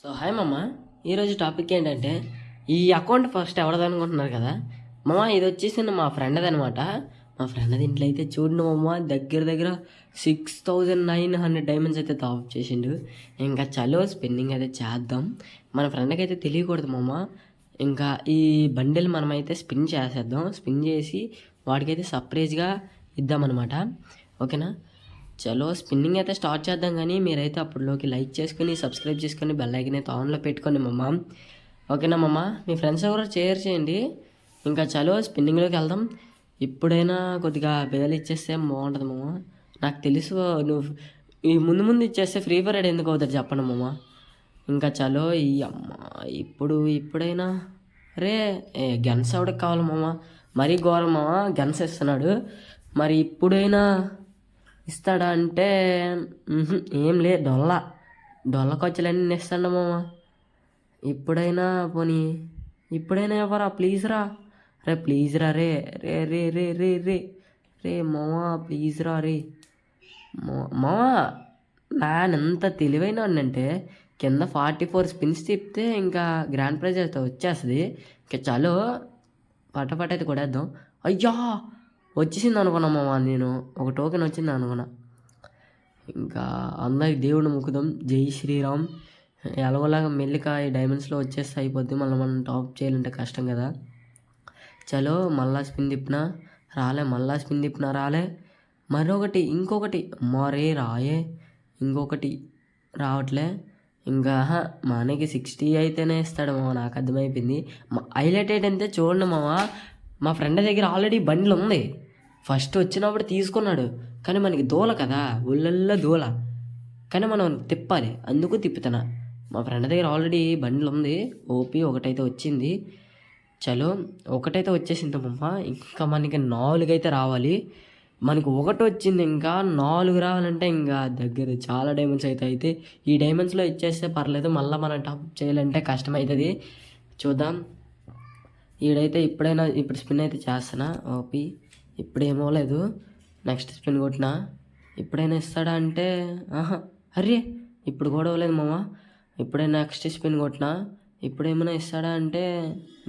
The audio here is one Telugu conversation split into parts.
సో హాయ్ మమ్మ, ఈరోజు టాపిక్ ఏంటంటే ఈ అకౌంట్ ఫస్ట్ ఎవరిదనుకుంటున్నారు కదా మమ్మ. ఇది వచ్చేసి మా ఫ్రెండ్ది అనమాట. మా ఫ్రెండ్ దీంట్లో అయితే చూడండి మమ్మ, దగ్గర దగ్గర 6900 డైమండ్స్ అయితే టాప్ చేసిండు. ఇంకా చలో స్పిన్నింగ్ అయితే చేద్దాం. మన ఫ్రెండ్కి అయితే తెలియకూడదు మమ్మ. ఇంకా ఈ బండిల్ మనమైతే స్పిన్ చేసేద్దాం. స్పిన్ చేసి వాడికైతే సర్ప్రైజ్గా ఇద్దామన్నమాట. ఓకేనా, చలో స్పిన్నింగ్ అయితే స్టార్ట్ చేద్దాం. కానీ మీరైతే అప్పుడులోకి లైక్ చేసుకుని సబ్స్క్రైబ్ చేసుకుని బెల్ ఐకన్ అయితే ఆన్లో పెట్టుకోండి మమ్మ. ఓకేనా మమ్మ, మీ ఫ్రెండ్స్ ఎవరో షేర్ చేయండి. ఇంకా చలో స్పిన్నింగ్లోకి వెళ్దాం. ఇప్పుడైనా కొద్దిగా బెదలు ఇచ్చేస్తే బాగుంటుంది మమ్మ. నాకు తెలుసు నువ్వు ఈ ముందు ముందు ఇచ్చేస్తే ఫ్రీ ఫైర్ ఎందుకు అవుతుంది చెప్పండి మమ్మ. ఇంకా చలో ఈ అమ్మ ఇప్పుడైనా రే గన్స్ ఎవడికి కావాలి మమ్మ. మరీ ఘోరం మమ్మ, గన్స్ ఇస్తున్నాడు. మరి ఇప్పుడైనా ఇస్తాడా అంటే ఏం లే, డొల్ల ఖర్చులన్నీ ఇస్తాడు మామ. ఇప్పుడైనా ఎవరా ప్లీజ్ రా, రే ప్లీజ్ రా, రే రే రే రే రే రే రే మామ ప్లీజ్ రా రే మామ. ఎంత తెలివైన అంటే కింద 44 స్పిన్స్ తిప్పితే ఇంకా గ్రాండ్ ప్రైజ్ అయితే వచ్చేస్తుంది. ఇంకా చాలు పటపట అయితే కొడేద్దాం. అయ్యా వచ్చేసింది అనుకున్నా మామ, నేను ఒక టోకెన్ వచ్చింది అనుకున్నా. ఇంకా అందరికి దేవుడు ముక్కుదాం, జై శ్రీరామ్. ఎలాగోలాగా మెల్లిక ఈ డైమండ్స్లో వచ్చేస్తే అయిపోద్ది. మళ్ళీ మనం టాప్ చేయాలంటే కష్టం కదా. చలో మళ్ళా స్పిన్ తిప్పినా రాలే, మళ్ళా స్పిన్ తిప్పినా రాలే. ఇంకొకటి మరే రాయే, ఇంకొకటి రావట్లే. ఇంకా మనకి 60 అయితేనే ఇస్తాడు మామ, నాకు అర్థమైపోయింది. హైలైట్ ఏంటంటే చూడండి మామ, మా ఫ్రెండ్ దగ్గర ఆల్రెడీ బండిల్ ఉంది. ఫస్ట్ వచ్చినప్పుడు తీసుకున్నాడు, కానీ మనకి దూల కదా, ఒళ్ళల్లో దూల. కానీ మనం తిప్పాలి, అందుకు తిప్పుతున్నా. మా ఫ్రెండ్ దగ్గర ఆల్రెడీ బండిల్ ఉంది. ఓపీ ఒకటైతే వచ్చింది. చలో ఒకటైతే వచ్చేసింది మమ్మ. ఇంకా మనకి 4 అయితే రావాలి. మనకు ఒకటి వచ్చింది, ఇంకా 4 రావాలంటే ఇంకా దగ్గర చాలా డైమండ్స్ అయితే ఈ డైమండ్స్లో ఇచ్చేస్తే పర్లేదు. మళ్ళీ మనం టాప్ చేయాలంటే కష్టమవుతుంది. చూద్దాం. ఇప్పుడు స్పిన్ అయితే చేస్తున్నా. ఓపీ ఇప్పుడేమో లేదు. నెక్స్ట్ స్పిన్ కొట్టినా, ఇప్పుడైనా ఇస్తాడా అంటే అరే ఇప్పుడు కూడా ఇవ్వలేదు మామ. ఇప్పుడైనా నెక్స్ట్ స్పిన్ కొట్టినా, ఇప్పుడేమైనా ఇస్తాడా అంటే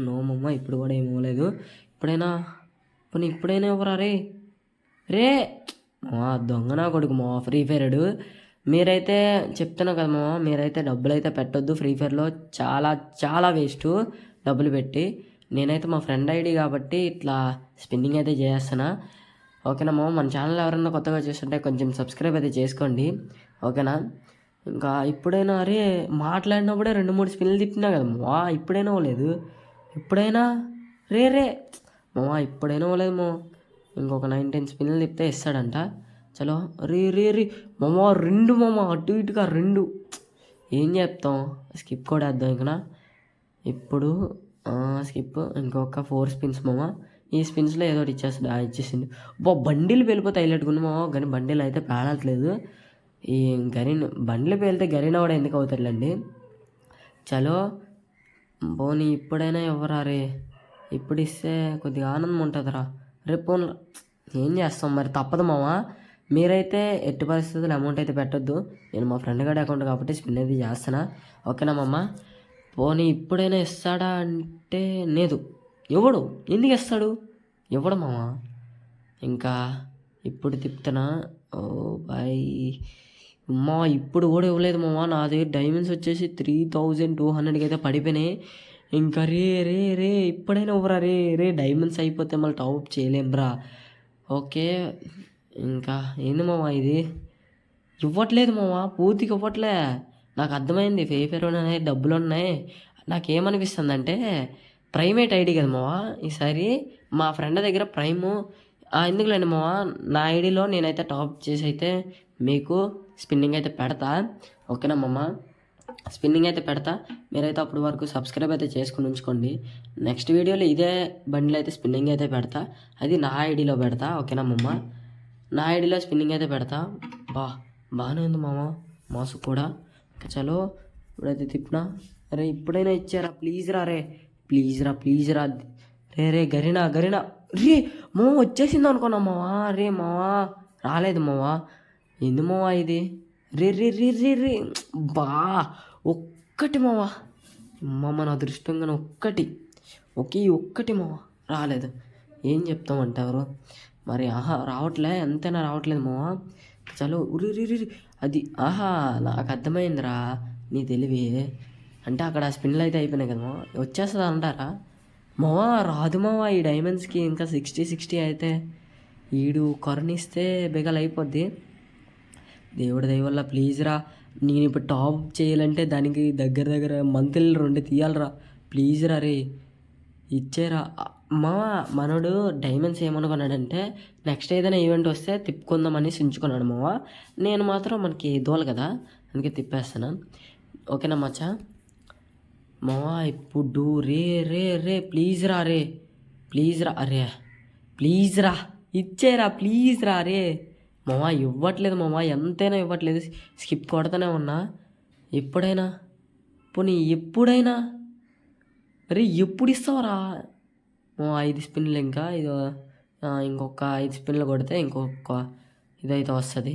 నో మమ్మ, ఇప్పుడు కూడా ఏమో లేదు. ఇప్పుడైనా ఇవ్వరా రే మా దొంగనా కొడుకు మా ఫ్రీ ఫైర్డు. మీరైతే చెప్తున్నా కదా మామ, మీరైతే డబ్బులు అయితే పెట్టొద్దు ఫ్రీ ఫైర్లో. చాలా చాలా వేస్ట్ డబ్బులు పెట్టి. నేనైతే మా ఫ్రెండ్ ఐడి కాబట్టి ఇట్లా స్పిన్నింగ్ అయితే చేస్తున్నా. ఓకేనా మామ, మన ఛానల్ ఎవరైనా కొత్తగా చూస్తుంటే కొంచెం సబ్స్క్రైబ్ అయితే చేసుకోండి. ఓకేనా, ఇంకా ఇప్పుడైనా అరే మాట్లాడినప్పుడే 2-3 స్పిన్లు తిప్పినా కదా మామ, ఇప్పుడైనా లేదు. ఇప్పుడైనా రే మామ, ఇప్పుడైనా లేదు మామ. ఇంకొక 9-10 స్పిన్లు తిప్పితే ఇస్తాడంట. చలో రే మామ, 2 మామ, అటు ఇటుగా 2. ఏం చెప్తాం, స్కిప్ కూడా వేద్దాం. ఇంకా ఇప్పుడు స్కిప్, ఇంకొక 4 స్పిన్స్ మామ. ఈ స్పిన్స్లో ఏదో ఒకటి ఇచ్చేసింది. బండిలు వెళ్ళిపోతే హైలైట్గా మామ, కానీ బండిలు అయితే పేలట్లేదు. ఈ బండిలు పేలితే గరీనా కూడా ఎందుకు అవుతాడులేండి. చలో పోనీ ఇప్పుడైనా ఎవరా రే, ఇప్పుడు ఇస్తే కొద్దిగా ఆనందం ఉంటుందిరా. రేపు ఏం చేస్తాం మరి, తప్పదు మామ. మీరైతే ఎట్టి పరిస్థితుల్లో అమౌంట్ అయితే పెట్టొద్దు. నేను మా ఫ్రెండ్ గారి అకౌంట్ కాబట్టి స్పిన్ అయితే చేస్తున్నా. ఓకేనా మామ. పోనీ ఇప్పుడైనా ఇస్తాడా అంటే లేదు, ఎవడు ఎందుకు ఇస్తాడు, ఎవడు మామ. ఇంకా ఇప్పుడు తిప్పుతున్నా. ఓ బాయ్ అమ్మా, ఇప్పుడు కూడా ఇవ్వలేదు మామ. నా దగ్గర డైమండ్స్ వచ్చేసి 3200కి అయితే పడిపోయినాయి. ఇంకా రే ఇప్పుడైనా ఇవ్వరా రే డైమండ్స్ అయిపోతే మళ్ళీ టాప్ చేయలేంబ్రా. ఓకే, ఇంకా ఏంది మామ ఇది, ఇవ్వట్లేదు మామ, పూర్తిగా ఇవ్వట్లే. నాకు అర్థమైంది, ఫేఫేర్ ఉన్నాయి, డబ్బులు ఉన్నాయి. నాకేమనిపిస్తుంది అంటే ప్రైమేట్ ఐడి కదా మావా, ఈసారి మా ఫ్రెండ్ దగ్గర ప్రైము ఎందుకులేండి మావా. నా ఐడిలో నేనైతే టాప్ చేసి అయితే మీకు స్పిన్నింగ్ అయితే పెడతా. ఓకేనా మామ, స్పిన్నింగ్ అయితే పెడతా. మీరైతే అప్పటి వరకు సబ్స్క్రైబ్ అయితే చేసుకుని ఉంచుకోండి. నెక్స్ట్ వీడియోలో ఇదే బండిలో అయితే స్పిన్నింగ్ అయితే పెడతా, అది నా ఐడిలో పెడతా. ఓకేనా మామ, నా ఐడిలో స్పిన్నింగ్ అయితే పెడతా. బాగానే ఉంది మామ, మాసు కూడా. చలో ఇప్పుడైతే తిప్పినా. అరే ఇప్పుడైనా ఇచ్చారా ప్లీజ్ రా ప్లీజ్ రా రే గరీనా రే మామ, వచ్చేసింది అనుకున్నా మావా. రే మావా రాలేదు మావా, ఎందు మావా ఇది. రే రే రే రే రే బా ఒక్కటి మావా మన అదృష్టంగా ఒక్కటి మావా రాలేదు. ఏం చెప్తామంటారు మరి? రావట్లే, ఎంతైనా రావట్లేదు మావా. చలో ఉరి అది నాకు అర్థమైందిరా నీ తెలివి. అంటే అక్కడ స్పిన్లు అయితే అయిపోయినాయి కదా మావా, వచ్చేస్తుంది అంటారా మావా? రాదు మావా ఈ డైమండ్స్కి ఇంకా 60 అయితే ఈడు కరుణిస్తే బెగల్ అయిపోద్ది. దేవుడి దయ వల్ల ప్లీజ్ రా. నేను ఇప్పుడు టాప్ చేయాలంటే దానికి దగ్గర మంత్లీ 2 తీయాలరా. ప్లీజ్ రా రే, ఇచ్చేరా మనోడు. డైమండ్స్ ఏమనుకున్నాడంటే నెక్స్ట్ ఏదైనా ఈవెంట్ వస్తే తిప్పుకుందామని ఉంచుకున్నాడు మావా. నేను మాత్రం మనకి దోల కదా, అందుకే తిప్పేస్తాను. ఓకేనా మచ్చా? మావా ఇప్పుడు రే ప్లీజ్ రా రే, ప్లీజ్ రా అరే, ప్లీజ్ రా ఇచ్చేరా, ప్లీజ్ రా రే. మావా ఇవ్వట్లేదు మావా, ఎంతైనా ఇవ్వట్లేదు. స్కిప్ కొడతానే ఉన్నా. ఎప్పుడైనా పోనీ ఎప్పుడైనా అరే ఎప్పుడు ఇస్తావరా? 5 స్పిన్లు ఇంకా ఇంకొక 5 స్పిన్లు కొడితే ఇంకొక ఇదైతే వస్తుంది.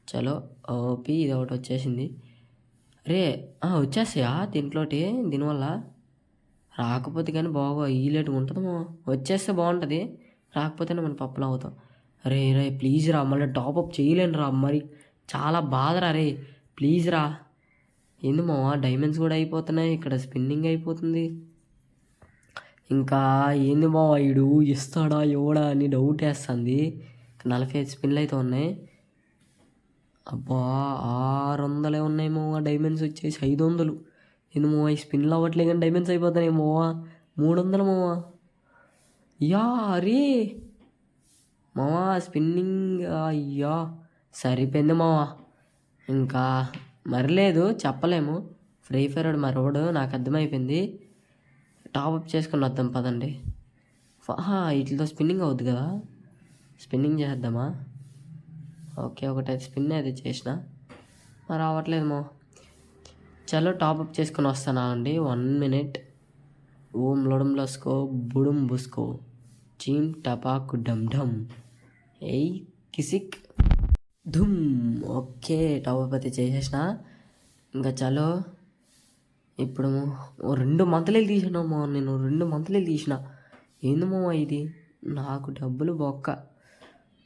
చలో ఓపి ఇది ఒకటి వచ్చేసింది. రే వచ్చేస్తాయా దీంట్లోటి? దీనివల్ల రాకపోతే కానీ ఈలేట్గా ఉంటుందేమో. వచ్చేస్తే బాగుంటుంది, రాకపోతేనే మన పప్పులు అవుతాం. రే ప్లీజ్ రా, మళ్ళీ టాప్అప్ చేయలేను రా, మరి చాలా బాధరా రే. ప్లీజ్ రా. ఏంది మావా డైమండ్స్ కూడా అయిపోతున్నాయి, ఇక్కడ స్పిన్నింగ్ అయిపోతుంది. ఇంకా ఏంది మావా వీడు ఇస్తాడా ఎవడా అని డౌట్ వేస్తుంది. 45 స్పిన్లు అయితే ఉన్నాయి. అబ్బా 600 ఉన్నాయి మావా. డైమండ్స్ వచ్చేసి 500. ఏంది మావా ఈ స్పిన్లు అవ్వట్లే కానీ డైమండ్స్ అయిపోతున్నాయి మావా. 300 మావా. అరే మావా స్పిన్నింగ్ అయ్యా సరిపోయింది మావా. ఇంకా మరలేదు చెప్పలేము. ఫ్రీ ఫైర్ మరొకడు నాకు అర్థమైపోయింది. టాప్అప్ చేసుకుని వద్దాం పదండి. వీటితో స్పిన్నింగ్ అవుద్ది కదా, స్పిన్నింగ్ చేద్దామా? ఓకే ఒకటైతే స్పిన్ అయితే చేసిన, మరి రావట్లేదు మా. చలో టాప్అప్ చేసుకుని వస్తానా అండి. 1 minute. ఓం లొడం లస్కో బుడుం బుస్కో చీమ్ టపాకు డమ్ డమ్ ఏయ్ కిసిక్ ధుమ్. ఓకే టాప్అప్ అయితే చేసేసిన. ఇంకా చలో ఇప్పుడు 2 మంత్లీలు తీసినామో నేను. 2 మంత్లీలు తీసిన. ఏందమ్మో ఇది, నాకు డబ్బులు బొక్క.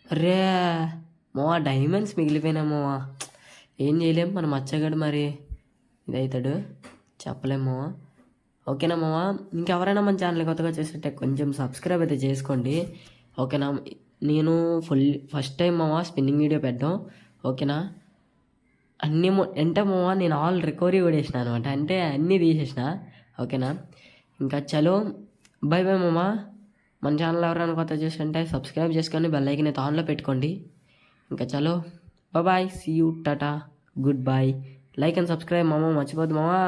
రే మావా డైమండ్స్ మిగిలిపోయినామో. ఏం చేయలేము, మనం మచ్చగాడు మరి ఇదవుతాడు, చెప్పలేము. ఓకేనా మావా? ఇంకెవరైనా మన ఛానల్ కొత్తగా చేస్తుంటే కొంచెం సబ్స్క్రైబ్ అయితే చేసుకోండి. ఓకేనా? నేను ఫస్ట్ టైం మావా స్పిన్నింగ్ వీడియో పెట్టాం. ఓకేనా? అన్నీ అంటే మావా నేను ఆల్ రికవరీ కూడా వేసిన అనమాట, అంటే అన్నీ తీసేసిన. ఓకేనా? ఇంకా చలో బై మామా. మన ఛానల్ ఎవరైనా కొత్త చేస్తుంటే సబ్స్క్రైబ్ చేసుకొని బెల్ ఐకాన్ అయితే ఆన్లో పెట్టుకోండి. ఇంకా చలో bye, see you, tata, good bye. Like and subscribe మామా, మర్చిపోద్దు మామా.